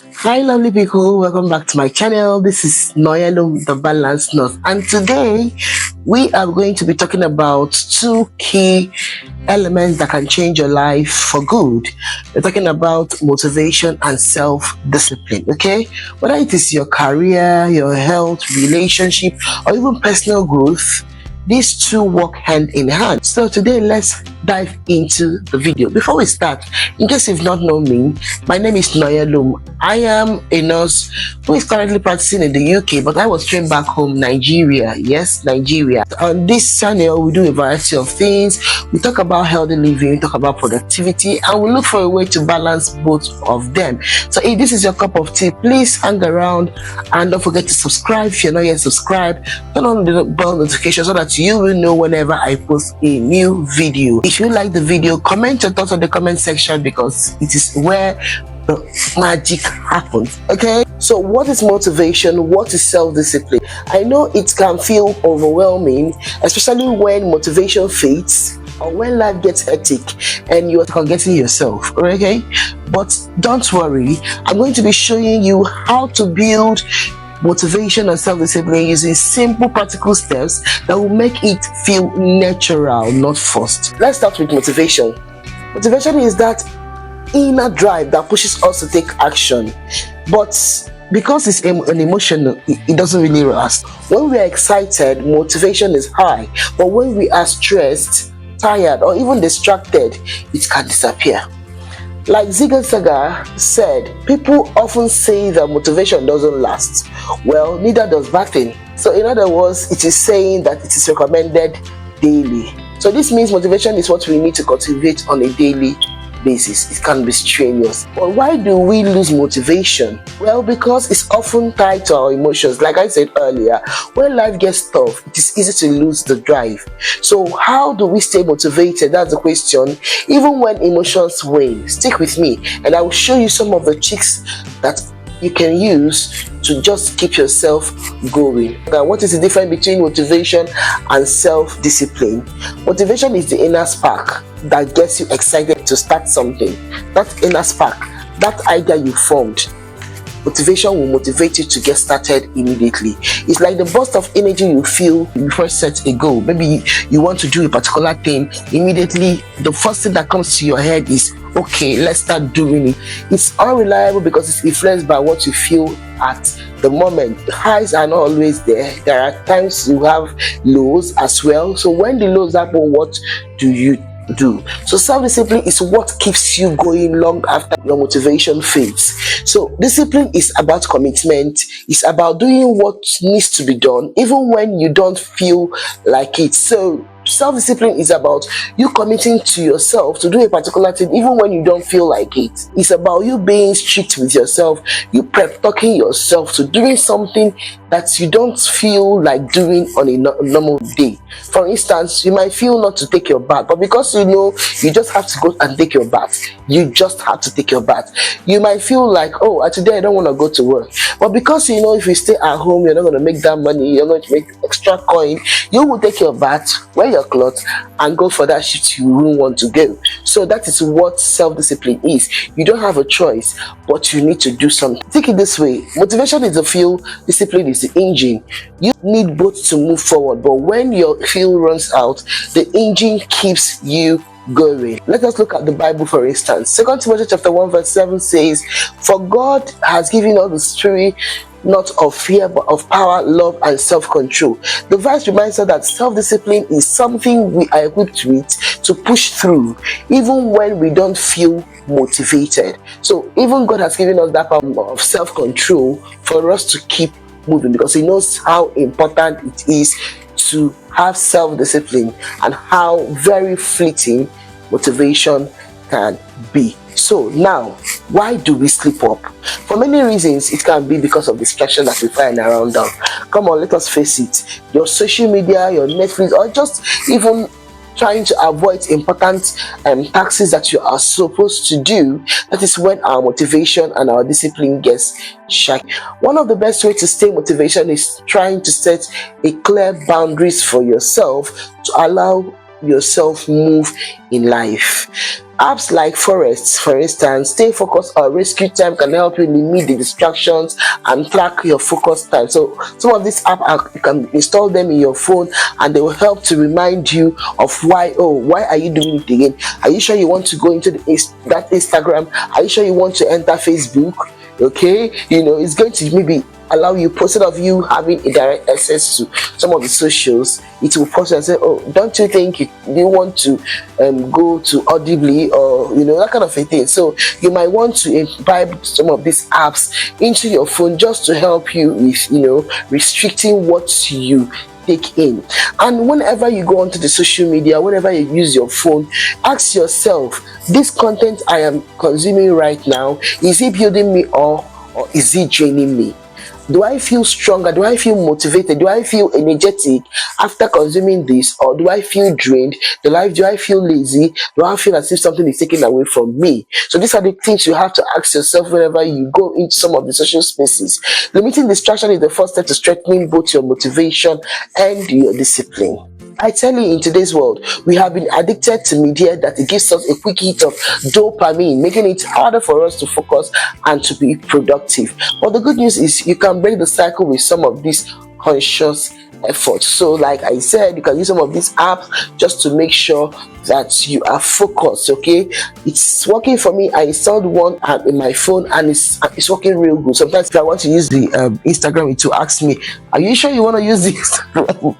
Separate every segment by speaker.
Speaker 1: Hi lovely people, welcome back to my channel. This is Noyalo the Balanced Nurse, and today we are going to be talking about two key elements that can change your life for good. We're talking about motivation and self-discipline, okay? Whether it is your career, your health, relationship, or even personal growth, these two work hand in hand. So today let's dive into the video. Before we start, in case you've not known me, my name is Noyalum. I am a nurse who is currently practicing in the UK, but I was trained back home, Nigeria. Yes, Nigeria. On this channel, we do a variety of things. We talk about healthy living, we talk about productivity, and we look for a way to balance both of them. So if this is your cup of tea, please hang around and don't forget to subscribe if you're not yet subscribed. Turn on the bell notification so that you will know whenever I post a new video. If you like the video, comment your thoughts on the comment section because it is where the magic happens. Okay, so what is motivation? What is self-discipline? I know it can feel overwhelming, especially when motivation fades or when life gets hectic and you're forgetting yourself. Okay, but don't worry, I'm going to be showing you how to build motivation and self-discipline using simple practical steps that will make it feel natural, not forced. Let's start with motivation. Motivation is that inner drive that pushes us to take action, but because it's an emotion, it doesn't really last. When we are excited, motivation is high, but when we are stressed, tired, or even distracted, it can disappear. Like Zig said, people often say that motivation doesn't last. Well, neither does bathing. So in other words, it is saying that it is recommended daily. So this means motivation is what we need to cultivate on a daily basis. It can be strenuous. But why do we lose motivation? Well, because it's often tied to our emotions. Like I said earlier, when life gets tough, it is easy to lose the drive. So how do we stay motivated? That's the question. Even when emotions wane, stick with me and I will show you some of the tricks that you can use to just keep yourself going. Now, what is the difference between motivation and self-discipline? Motivation is the inner spark that gets you excited to start something. That inner spark, that idea you formed, motivation will motivate you to get started immediately. It's like the burst of energy you feel before you set a goal. Maybe you want to do a particular thing. Immediately, the first thing that comes to your head is, okay, let's start doing it. It's unreliable because it's influenced by what you feel at the moment. Highs are not always there. There are times you have lows as well. So when the lows happen, what do you do? So self-discipline is what keeps you going long after your motivation fades. So discipline is about commitment. It's about doing what needs to be done even when you don't feel like it. So self-discipline is about you committing to yourself to do a particular thing even when you don't feel like it. It's about you being strict with yourself, you prep talking yourself to doing something that you don't feel like doing on a normal day. For instance, you might feel not to take your bath, but because you know you just have to go and take your bath, you just have to take your bath. You might feel like, oh, today I don't want to go to work, but because you know if you stay at home you're not going to make that money, you're going to make extra coin, you will take your bath, wear your clothes and go for that shift you really want to go. So that is what self-discipline is. You don't have a choice, but you need to do something. Think it this way: motivation is the fuel, discipline is the engine. You need both to move forward, but when your fuel runs out, the engine keeps you going. Let us look at the Bible, for instance. 2 Timothy chapter 1 verse 7 says, "For God has given us the spirit not of fear but of power, love and self-control." The verse reminds us that self-discipline is something we are equipped with to push through even when we don't feel motivated. So even God has given us that power of self-control for us to keep moving because He knows how important it is to have self-discipline and how very fleeting motivation can be. So now, why do we slip up? For many reasons. It can be because of distraction that we find around us. Come on, let us face it. Your social media, your Netflix, or just even trying to avoid important taxes that you are supposed to do. That is when our motivation and our discipline gets shaky. One of the best ways to stay motivation is trying to set a clear boundaries for yourself to allow yourself move in life. Apps like Forests, for instance, Stay Focused or Rescue Time can help you limit the distractions and track your focus time. So some of these apps, you can install them in your phone, and they will help to remind you of why are you doing it again? Are you sure you want to go into that Instagram? Are you sure you want to enter Facebook? Okay, it's going to maybe allow you, instead of you having a direct access to some of the socials, it will pause and say, oh, don't you think you want to go to Audibly, or that kind of a thing. So you might want to imbibe some of these apps into your phone just to help you with restricting what you take in. And whenever you go onto the social media, whenever you use your phone, ask yourself, this content I am consuming right now, is it building me or is it draining me? Do I feel stronger? Do I feel motivated? Do I feel energetic after consuming this? Or do I feel drained? Do I feel lazy? Do I feel as if something is taken away from me? So these are the things you have to ask yourself whenever you go into some of the social spaces. Limiting distraction is the first step to strengthening both your motivation and your discipline. I tell you, in today's world, we have been addicted to media that it gives us a quick hit of dopamine, making it harder for us to focus and to be productive. But the good news is you can break the cycle with some of these conscious effort. So like I said, you can use some of these apps just to make sure that you are focused. Okay, it's working for me. I installed one app in my phone, and it's working real good. Sometimes if I want to use the Instagram, it will ask me, are you sure you want to use the Instagram?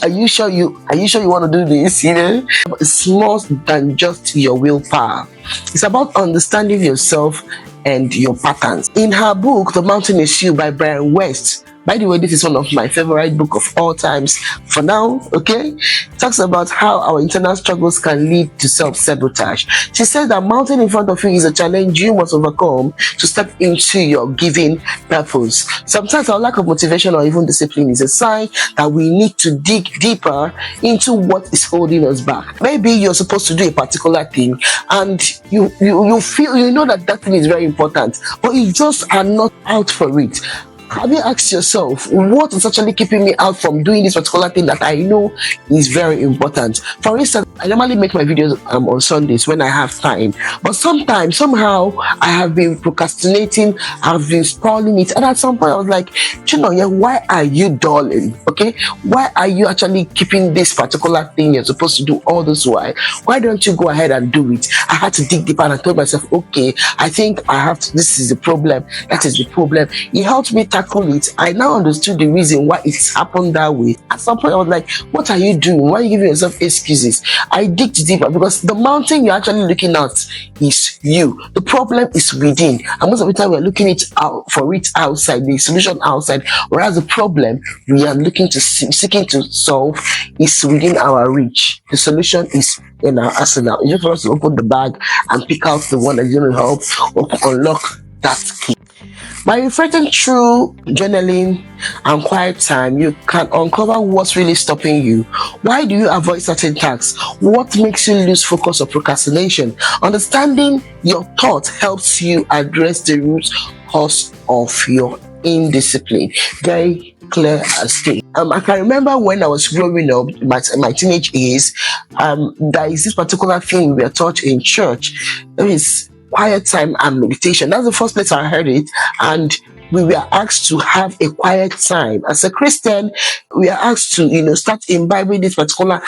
Speaker 1: Are you sure you want to do this? It's more than just your willpower. It's about understanding yourself and your patterns. In her book, The Mountain Is You by Brian West, by the way, this is one of my favorite books of all times for now, okay? Talks about how our internal struggles can lead to self-sabotage. She says that mountain in front of you is a challenge you must overcome to step into your given purpose. Sometimes our lack of motivation or even discipline is a sign that we need to dig deeper into what is holding us back. Maybe you're supposed to do a particular thing, and you feel that thing is very important, but you just are not out for it. Have you asked yourself, what is actually keeping me out from doing this particular thing that I know is very important? For instance, I normally make my videos on Sundays when I have time, but sometimes, somehow, I have been procrastinating, I've been spoiling it, and at some point I was like, why are you dulling? Okay, why are you actually keeping this particular thing you're supposed to do all this while? Why don't you go ahead and do it? I had to dig deeper, and I told myself, okay, I think I have to, this is the problem, that is the problem. It helped me tackle it. I now understood the reason why it's happened that way. At some point I was like, what are you doing? Why are you giving yourself excuses? I digged deeper, because the mountain you're actually looking at is you. The problem is within, and most of the time we're looking for it outside, the solution outside, whereas the problem we are seeking to solve is within our reach. The solution is in our arsenal. It's just for us to open the bag and pick out the one that's going to help or unlock that key. By reflecting through journaling and quiet time, you can uncover what's really stopping you. Why do you avoid certain tasks? What makes you lose focus or procrastination? Understanding your thoughts helps you address the root cause of your indiscipline. Very clear as day. I can remember when I was growing up, my teenage years, there is this particular thing we are taught in church. There is quiet time and meditation. That's the first place I heard it, and we were asked to have a quiet time. As a Christian, we are asked to, start imbibing this particular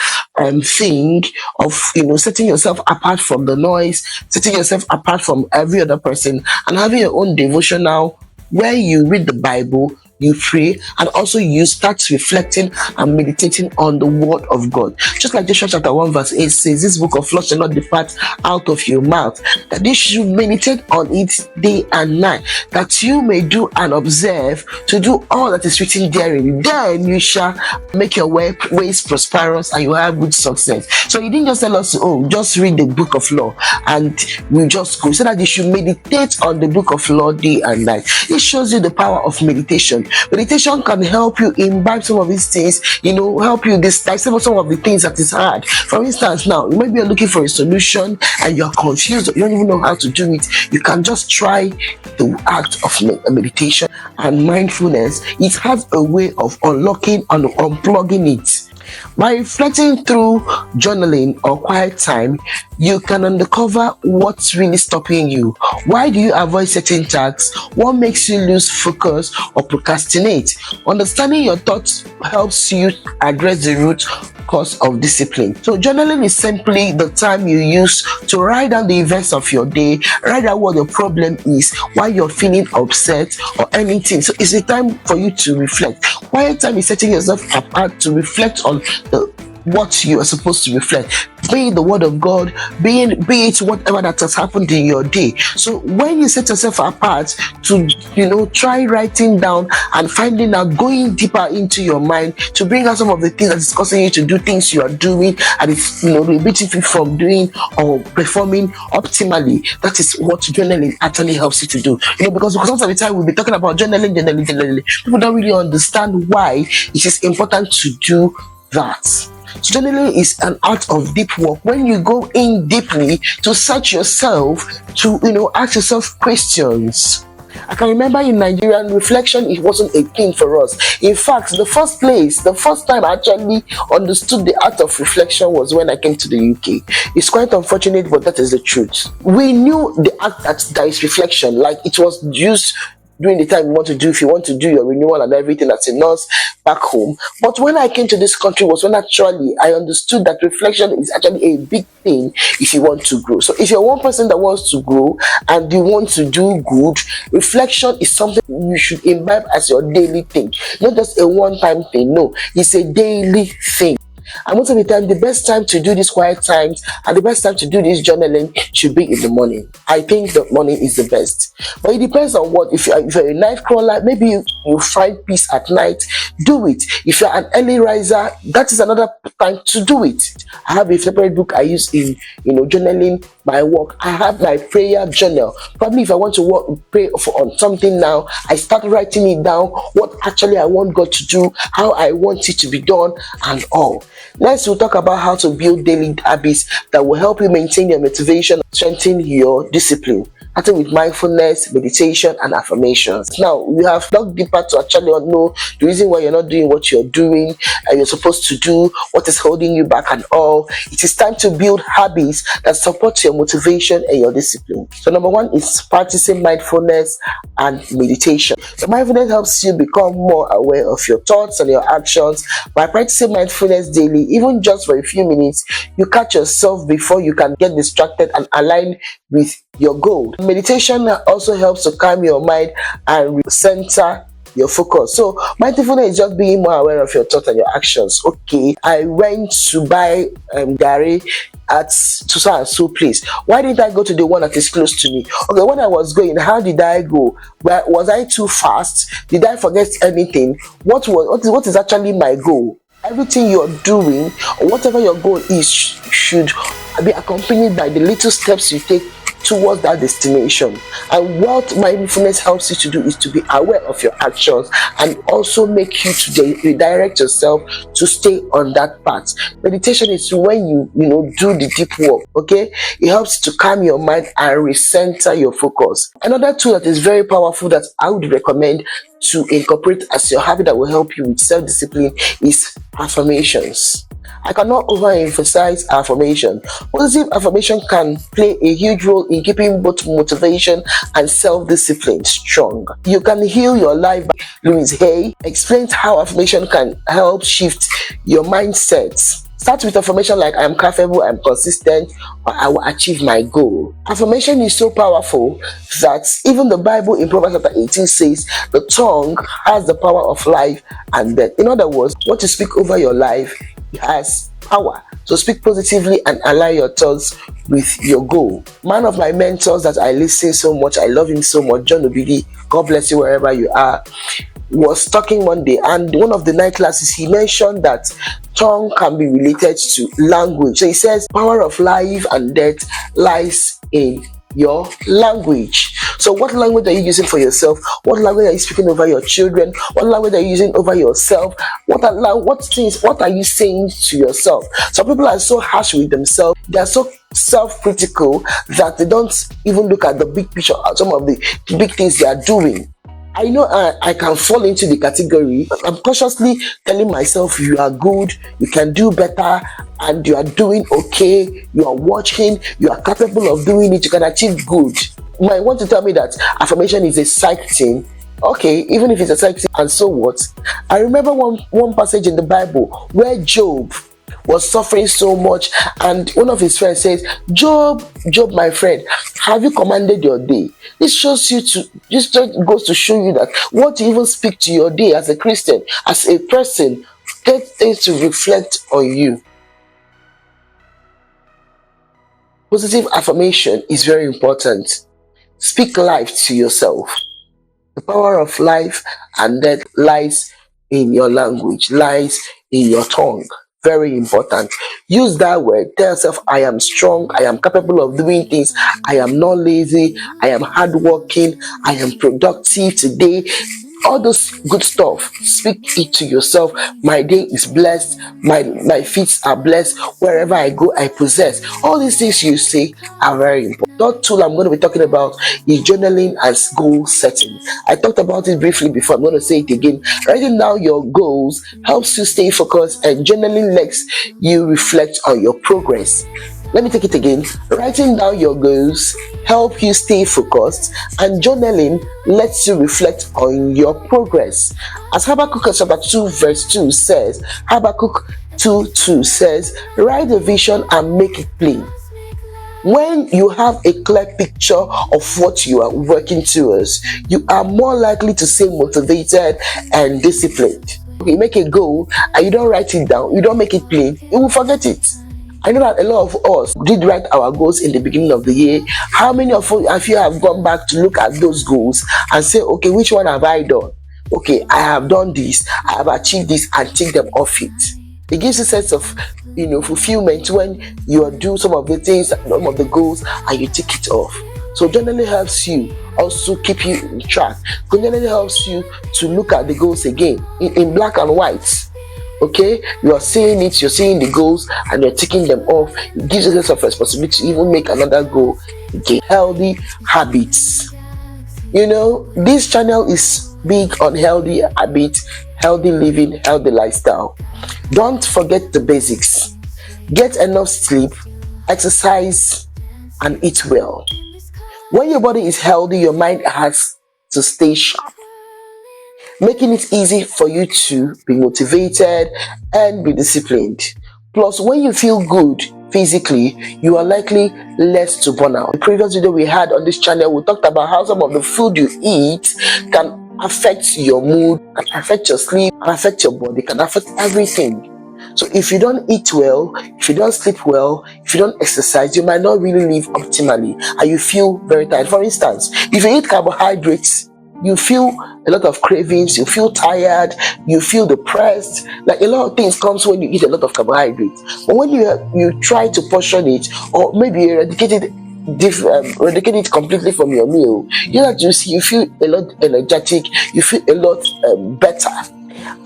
Speaker 1: thing of, setting yourself apart from the noise, setting yourself apart from every other person, and having your own devotional where you read the Bible, you pray, and also you start reflecting and meditating on the word of God. Just like Joshua chapter 1 verse 8 says, this book of law shall not depart out of your mouth, that you should meditate on it day and night, that you may do and observe to do all that is written therein. Then you shall make your ways prosperous, and you will have good success. So he didn't just tell us, just read the book of law and we just go. So that you should meditate on the book of law day and night. It shows you the power of meditation. Meditation can help you imbibe some of these things, help you decide some of the things that is hard. For instance, now, maybe you're looking for a solution and you're confused, you don't even know how to do it. You can just try the act of meditation and mindfulness. It has a way of unlocking and unplugging it. By reflecting through journaling or quiet time, you can uncover what's really stopping you. Why do you avoid certain tasks? What makes you lose focus or procrastinate? Understanding your thoughts helps you address the root cause of discipline. So journaling is simply the time you use to write down the events of your day, write down what your problem is, why you're feeling upset or anything. So it's a time for you to reflect. Quiet time is setting yourself apart to reflect on the what you are supposed to reflect, be it the word of God, be it whatever that has happened in your day. So when you set yourself apart to try writing down and finding out, going deeper into your mind to bring out some of the things that is causing you to do things you are doing and it's limiting you from doing or performing optimally, that is what journaling actually helps you to do. Because most of the time we'll be talking about journaling. People don't really understand why it is important to do that. So journaling is an art of deep work. When you go in deeply to search yourself, to ask yourself questions. I can remember in Nigeria, reflection, it wasn't a thing for us. In fact, the first time I actually understood the art of reflection was when I came to the UK. It's quite unfortunate, but that is the truth. We knew the act that there is reflection, like it was used during the time if you want to do your renewal and everything as a nurse back home. But when I came to this country was when actually I understood that reflection is actually a big thing if you want to grow. So if you're one person that wants to grow and you want to do good, reflection is something you should imbibe as your daily thing. Not just a one-time thing, no, it's a daily thing. And most of the time, the best time to do these quiet times and the best time to do this journaling should be in the morning. I think the morning is the best. But it depends on what. If you're a night crawler, maybe you find peace at night, do it. If you're an early riser, that is another time to do it. I have a separate book I use in journaling my work. I have my prayer journal. Probably if I want to pray on something now, I start writing it down, what actually I want God to do, how I want it to be done, and all. Next, we'll talk about how to build daily habits that will help you maintain your motivation, strengthen your discipline. Starting with mindfulness, meditation, and affirmations. Now, we have dug deeper to actually know the reason why you're not doing what you're doing and you're supposed to do, what is holding you back and all. It is time to build habits that support your motivation and your discipline. So number one is practicing mindfulness and meditation. So mindfulness helps you become more aware of your thoughts and your actions. By practicing mindfulness daily, even just for a few minutes, you catch yourself before you can get distracted and align with your goal. Meditation also helps to calm your mind and center your focus. So mindfulness is just being more aware of your thoughts and your actions. Okay, I went to buy gari at so and so place. Why didn't I go to the one that is close to me? Okay, when I was going, how did I go? Was I too fast? Did I forget anything? What is actually my goal? Everything you're doing or whatever your goal is should be accompanied by the little steps you take towards that destination. And what mindfulness helps you to do is to be aware of your actions and also make you to redirect yourself to stay on that path. Meditation is when you do the deep work. Okay, it helps to calm your mind and recenter your focus. Another tool that is very powerful that I would recommend to incorporate as your habit that will help you with self-discipline is affirmations. I cannot overemphasize affirmation. Positive affirmation can play a huge role in keeping both motivation and self-discipline strong. You can heal your life. Louise Hay explains how affirmation can help shift your mindset. Start with affirmation like I am capable, I am consistent, or I will achieve my goal. Affirmation is so powerful that even the Bible in Proverbs chapter 18 says the tongue has the power of life and death. In other words, what you speak over your life has power. So speak positively and align your thoughts with your goal. One of my mentors that I listen so much, I love him so much, John Obidi, God bless you wherever you are, was talking one day, and one of the night classes he mentioned that tongue can be related to language. So he says power of life and death lies in your language. So what language are you using for yourself? What language are you speaking over your children? What language are you using over yourself? What are you saying to yourself? Some people are so harsh with themselves. They are so self-critical that they don't even look at the big picture, some of the big things they are doing. I know I can fall into the category. I'm consciously telling myself you are good, you can do better, and you are doing okay. You are watching, you are capable of doing it, you can achieve good. You might want to tell me that affirmation is a psych thing. Okay, even if it's a psych thing, and so what? I remember one passage in the Bible where Job was suffering so much, and one of his friends says, Job, my friend, have you commanded your day? This just goes to show you that what you even speak to your day as a Christian, as a person, get things to reflect on you. Positive affirmation is very important. Speak life to yourself. The power of life and death lies in your language, lies in your tongue. Very important. Use that word. Tell yourself, I am strong. I am capable of doing things. I am not lazy. I am hardworking. I am productive today. All those good stuff, speak it to yourself. My day is blessed. My feet are blessed. Wherever I go, I possess. All these things you say are very important. Third tool I'm going to be talking about is journaling as goal setting. I talked about it briefly before. I'm going to say it again. Writing down your goals helps you stay focused, and journaling lets you reflect on your progress. Let me take it again. Writing down your goals help you stay focused, and journaling lets you reflect on your progress. As Habakkuk chapter 2 verse 2 says, Habakkuk 2:2 says, write the vision and make it plain. When you have a clear picture of what you are working towards, you are more likely to stay motivated and disciplined. You make a goal and you don't write it down, you don't make it plain, you will forget it. I know that a lot of us did write our goals in the beginning of the year. How many of you have gone back to look at those goals and say, okay, which one have I done? Okay, I have done this, I have achieved this, and take them off it. It gives a sense of fulfillment when you do some of the things, some of the goals, and you take it off. So journaling helps you also keep you in track. Journaling helps you to look at the goals again in black and white. Okay, you are seeing it, you're seeing the goals, and you're taking them off. It gives you a sense of responsibility to even make another goal again. Healthy habits. This channel is big on healthy habits, healthy living, healthy lifestyle. Don't forget the basics. Get enough sleep, exercise, and eat well. When your body is healthy, your mind has to stay sharp, making it easy for you to be motivated and be disciplined. Plus, when you feel good physically, you are likely less to burn out. The previous video we had on this channel, we talked about how some of the food you eat can affect your mood, can affect your sleep, can affect your body, can affect everything. So if you don't eat well, if you don't sleep well, if you don't exercise, you might not really live optimally and you feel very tired. For instance, if you eat carbohydrates, you feel a lot of cravings, you feel tired, you feel depressed. Like a lot of things comes when you eat a lot of carbohydrates. But when you try to portion it, or maybe you eradicate it completely from your meal, you feel a lot energetic, you feel a lot better.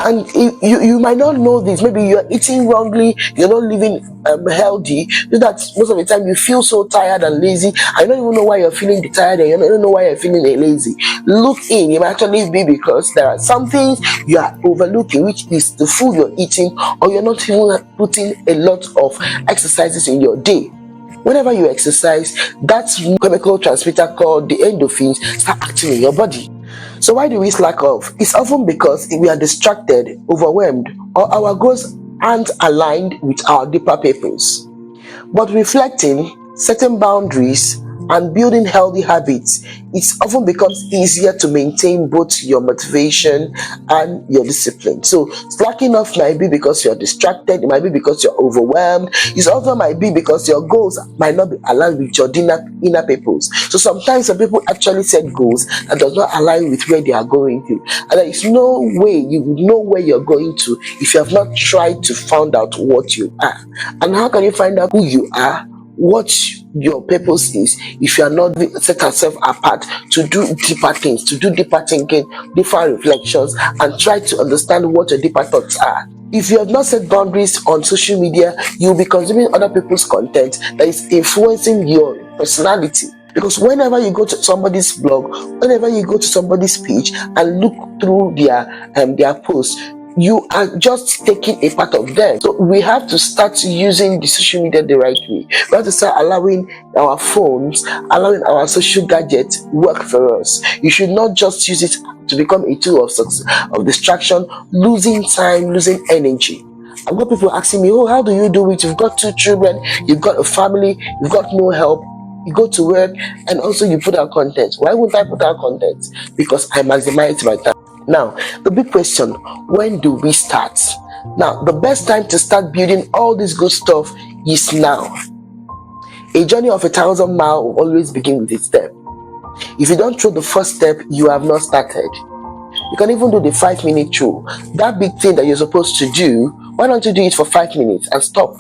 Speaker 1: And you might not know this. Maybe you're eating wrongly, you're not living healthy. That most of the time you feel so tired and lazy. I don't even know why you're feeling tired, and you don't know why you're feeling lazy. Look in. It might actually be because there are some things you are overlooking, which is the food you're eating, or you're not even putting a lot of exercises in your day. Whenever you exercise, that chemical transmitter called the endorphins start acting in your body. So why do we slack off? It's often because we are distracted, overwhelmed, or our goals aren't aligned with our deeper purpose. But reflecting, setting boundaries, and building healthy habits, it often becomes easier to maintain both your motivation and your discipline. So slacking off might be because you're distracted, it might be because you're overwhelmed, it also might be because your goals might not be aligned with your inner purpose. So sometimes some people actually set goals that does not align with where they are going to. And there is no way you will know where you're going to if you have not tried to find out what you are. And how can you find out who you are, what your purpose is, if you are not set yourself apart to do deeper things, to do deeper thinking, deeper reflections, and try to understand what your deeper thoughts are? If you have not set boundaries on social media, you'll be consuming other people's content that is influencing your personality. Because whenever you go to somebody's blog, whenever you go to somebody's page and look through their posts, you are just taking a part of them. So we have to start using the social media the right way. We have to start allowing our phones, allowing our social gadgets work for us. You should not just use it to become a tool of success, of distraction, losing time, losing energy. I've got people asking me, oh, how do you do it? You've got 2 children, you've got a family, you've got no help. You go to work and also you put out content. Why would I put out content? Because I maximize my time. Now, the big question, when do we start? Now, the best time to start building all this good stuff is now. A journey of 1,000 miles will always begin with a step. If you don't throw the first step, you have not started. You can even do the 5-minute rule. That big thing that you're supposed to do, why don't you do it for 5 minutes and stop?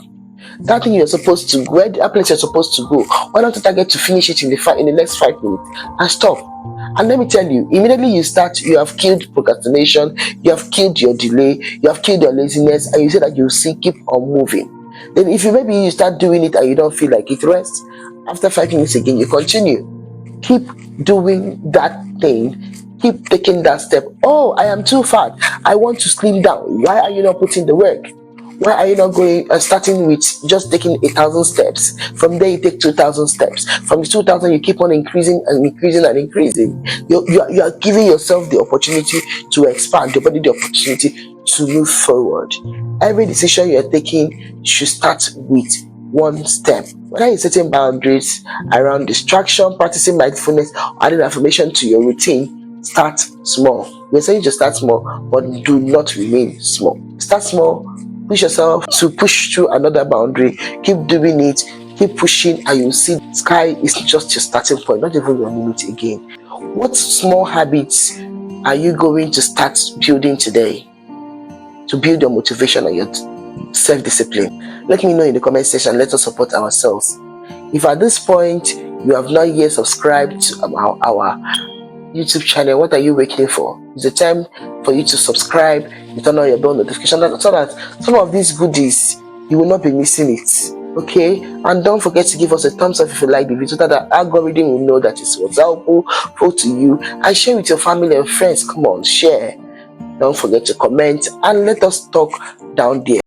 Speaker 1: That thing you're supposed to go, that place you're supposed to go, why don't you target to finish it in the next 5 minutes and stop? And let me tell you, immediately you start, you have killed procrastination, you have killed your delay, you have killed your laziness, and you say that you see keep on moving. Then if you start doing it and you don't feel like it, rest. After 5 minutes again, you continue. Keep doing that thing. Keep taking that step. Oh, I am too fat. I want to slim down. Why are you not putting the work? Why are you not going starting with just taking 1,000 steps? From there, you take 2,000 steps. From the 2,000, you keep on increasing and increasing and increasing. You are giving yourself the opportunity to expand, your body the opportunity to move forward. Every decision you're taking should start with one step. Whether you're setting boundaries around distraction, practicing mindfulness, or adding affirmation to your routine, start small. We're saying just start small, but do not remain small. Start small. Push yourself to push through another boundary. Keep doing it, keep pushing, and you'll see the sky is just your starting point, not even your limit again. What small habits are you going to start building today to build your motivation and your self-discipline? Let me know in the comment section. Let us support ourselves. If at this point you have not yet subscribed to our YouTube channel, what are you waiting for? It's the time for you to subscribe, you turn on your bell notification so that some of these goodies you will not be missing it. Okay, and don't forget to give us a thumbs up if you like the video so that the algorithm will know that it's helpful to you, and share with your family and friends. Come on, share. Don't forget to comment and let us talk down there.